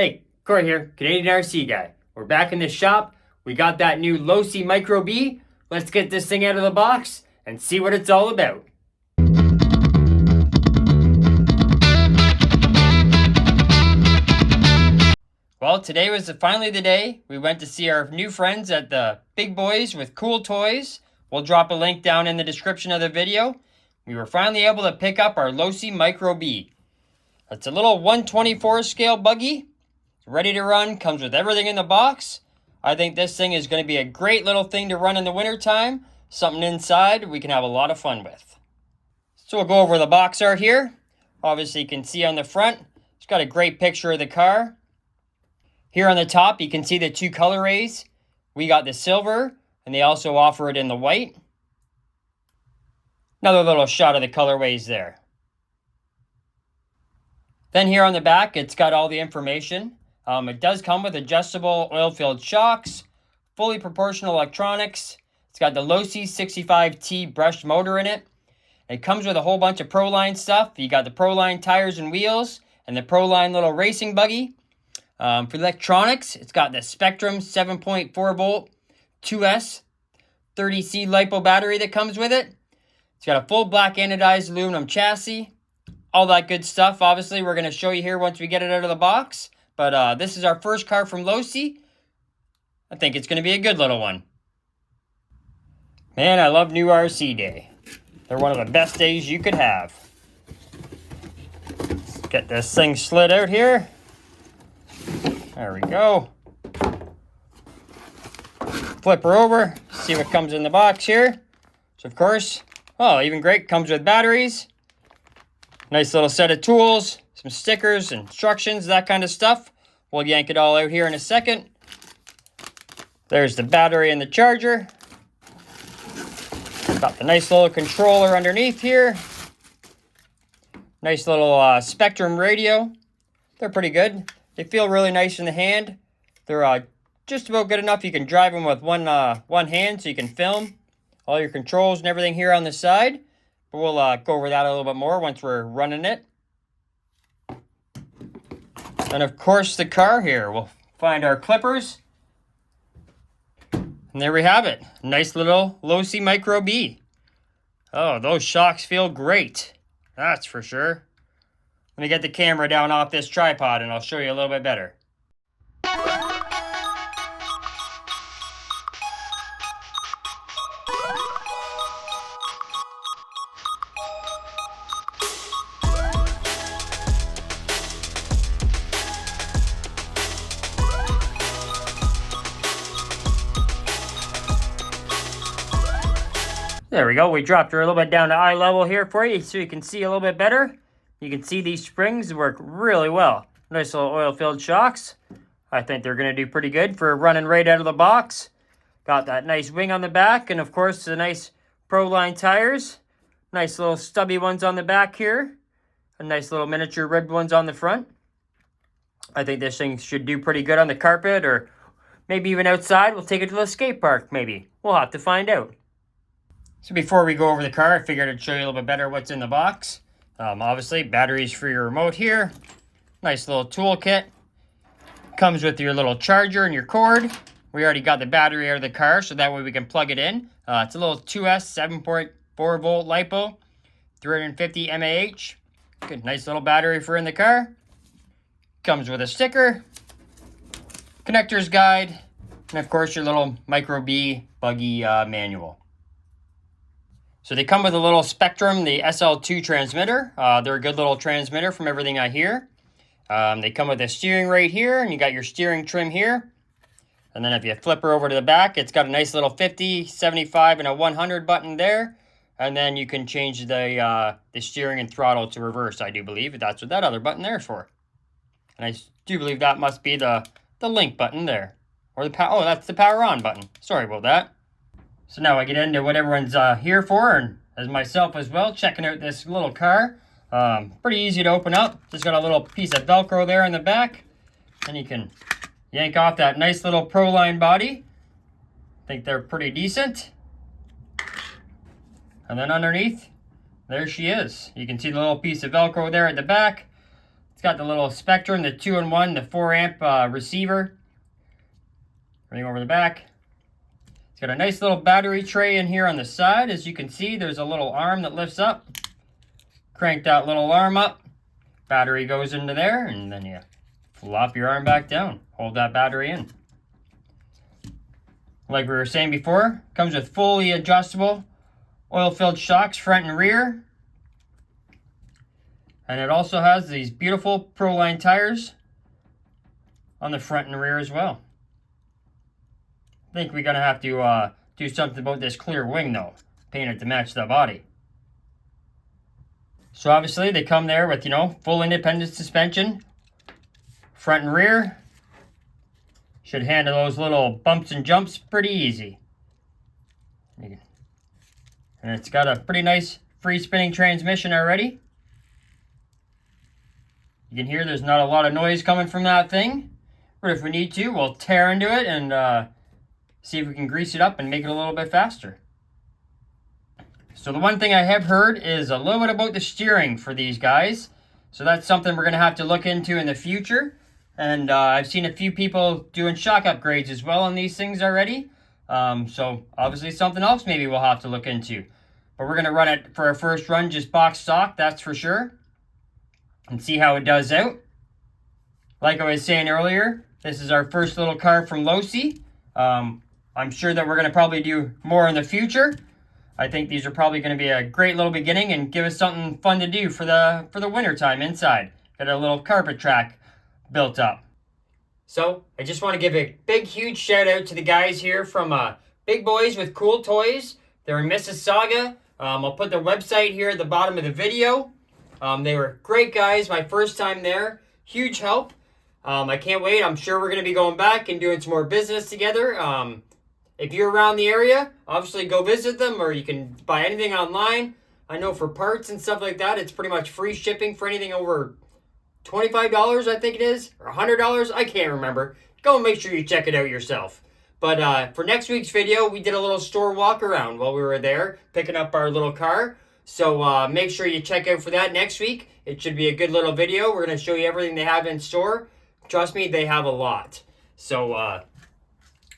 Hey, Corey here, Canadian RC guy. We're back in the shop. We got that new Losi Micro-B. Let's get this thing out of the box and see what it's all about. Well, today was finally the day. We went to see our new friends at the Big Boys with Cool Toys. We'll drop a link down in the description of the video. We were finally able to pick up our Losi Micro-B. It's a little 1/24 scale buggy. It's ready to run, comes with everything in the box. I think this thing is going to be a great little thing to run in the wintertime. Something inside we can have a lot of fun with. So we'll go over the box art here. Obviously you can see on the front, it's got a great picture of the car. Here on the top, you can see the two colorways. We got the silver, and they also offer it in the white. Another little shot of the colorways there. Then here on the back, it's got all the information. It does come with adjustable oil-filled shocks, fully proportional electronics. It's got the Losi 65T brushed motor in it. It comes with a whole bunch of Proline stuff. You got the Proline tires and wheels, and the Proline little racing buggy. For electronics, it's got the Spectrum 7.4 volt 2S 30C LiPo battery that comes with it. It's got a full black anodized aluminum chassis. All that good stuff. Obviously, we're going to show you here once we get it out of the box. But this is our first car from Losi. I think it's going to be a good little one. Man, I love New RC Day. They're one of the best days you could have. Let's get this thing slid out here. There we go. Flip her over, see what comes in the box here. So of course, oh, even great, comes with batteries. Nice little set of tools, some stickers, instructions, that kind of stuff. We'll yank it all out here in a second. There's the battery and the charger. Got the nice little controller underneath here. Nice little Spectrum radio. They're pretty good. They feel really nice in the hand. They're just about good enough. You can drive them with one hand so you can film all your controls and everything here on the side. But we'll go over that a little bit more once we're running it. And of course the car here. We'll find our clippers. And there we have it. Nice little Losi Micro-B. Oh, those shocks feel great. That's for sure. Let me get the camera down off this tripod and I'll show you a little bit better. There we go. We dropped her a little bit down to eye level here for you so you can see a little bit better. You can see these springs work really well. Nice little oil-filled shocks. I think they're going to do pretty good for running right out of the box. Got that nice wing on the back and of course the nice Proline tires. Nice little stubby ones on the back here. And nice little miniature ribbed ones on the front. I think this thing should do pretty good on the carpet or maybe even outside. We'll take it to the skate park maybe. We'll have to find out. So before we go over the car, I figured I'd show you a little bit better what's in the box. Obviously, batteries for your remote here. Nice little toolkit. Comes with your little charger and your cord. We already got the battery out of the car, so that way we can plug it in. It's a little 2S 7.4 volt LiPo, 350 mAh. Good, nice little battery for in the car. Comes with a sticker, connector's guide, and of course your little Micro-B buggy manual. So they come with a little Spectrum, the SL2 transmitter. They're a good little transmitter from everything I hear. They come with a steering right here, and you got your steering trim here. And then if you flip her over to the back, it's got a nice little 50, 75, and a 100 button there. And then you can change the steering and throttle to reverse, I do believe. That's what that other button there is for. And I do believe that must be the link button there. Or the oh, that's the power on button. Sorry about that. So now I get into what everyone's here for, and as myself as well, checking out this little car. Pretty easy to open up. Just got a little piece of Velcro there in the back. And you can yank off that nice little Proline body. I think they're pretty decent. And then underneath, there she is. You can see the little piece of Velcro there at the back. It's got the little Spectrum, the 2-in-1, the 4-amp receiver. Running over the back. It's got a nice little battery tray in here on the side. As you can see, there's a little arm that lifts up. Crank that little arm up. Battery goes into there, and then you flop your arm back down. Hold that battery in. Like we were saying before, comes with fully adjustable oil-filled shocks front and rear. And it also has these beautiful Proline tires on the front and rear as well. I think we're going to have to do something about this clear wing though. Paint it to match the body. So obviously they come there with, full independent suspension. Front and rear. Should handle those little bumps and jumps pretty easy. And it's got a pretty nice free spinning transmission already. You can hear there's not a lot of noise coming from that thing. But if we need to, we'll tear into it and see if we can grease it up and make it a little bit faster. So the one thing I have heard is a little bit about the steering for these guys. So that's something we're going to have to look into in the future. And I've seen a few people doing shock upgrades as well on these things already. So obviously something else maybe we'll have to look into. But we're going to run it for our first run just box stock, that's for sure. And see how it does out. Like I was saying earlier, this is our first little car from Losi. I'm sure that we're going to probably do more in the future. I think these are probably going to be a great little beginning and give us something fun to do for the winter time inside. Got a little carpet track built up. So I just want to give a big, huge shout out to the guys here from Big Boys with Cool Toys. They're in Mississauga. I'll put their website here at the bottom of the video. They were great guys. My first time there. Huge help. I can't wait. I'm sure we're going to be going back and doing some more business together. If you're around the area, obviously go visit them, or you can buy anything online. I know for parts and stuff like that, it's pretty much free shipping for anything over $25, I think it is, or $100. I can't remember. Go and make sure you check it out yourself. But for next week's video, we did a little store walk around while we were there, picking up our little car. So make sure you check out for that next week. It should be a good little video. We're going to show you everything they have in store. Trust me, they have a lot. So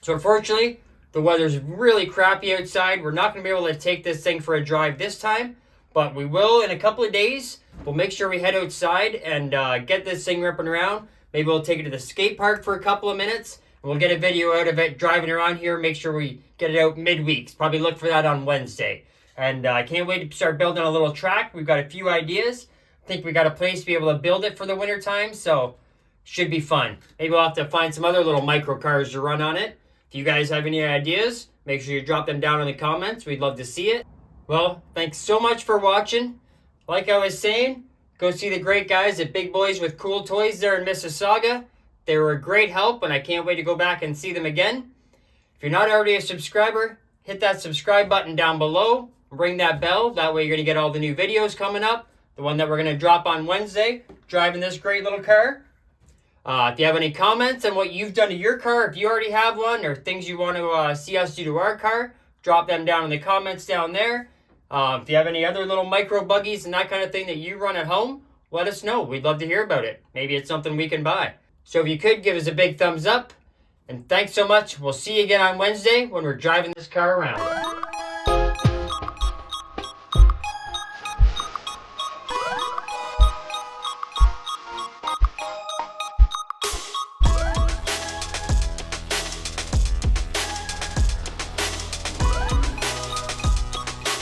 unfortunately, the weather's really crappy outside. We're not going to be able to take this thing for a drive this time, but we will in a couple of days. We'll make sure we head outside and get this thing ripping around. Maybe we'll take it to the skate park for a couple of minutes. And we'll get a video out of it driving around here. Make sure we get it out midweek. Probably look for that on Wednesday. And I can't wait to start building a little track. We've got a few ideas. I think we got a place to be able to build it for the winter time. So should be fun. Maybe we'll have to find some other little micro cars to run on it. If you guys have any ideas, make sure you drop them down in the comments. We'd love to see it. Well, thanks so much for watching. Like I was saying, go see the great guys at Big Boys with Cool Toys there in Mississauga. They were a great help, and I can't wait to go back and see them again. If you're not already a subscriber, hit that subscribe button down below. Ring that bell. That way you're going to get all the new videos coming up. The one that we're going to drop on Wednesday, driving this great little car. If you have any comments on what you've done to your car, if you already have one, or things you want to see us do to our car, drop them down in the comments down there. If you have any other little micro buggies and that kind of thing that you run at home, let us know. We'd love to hear about it. Maybe it's something we can buy. So if you could, give us a big thumbs up. And thanks so much. We'll see you again on Wednesday when we're driving this car around.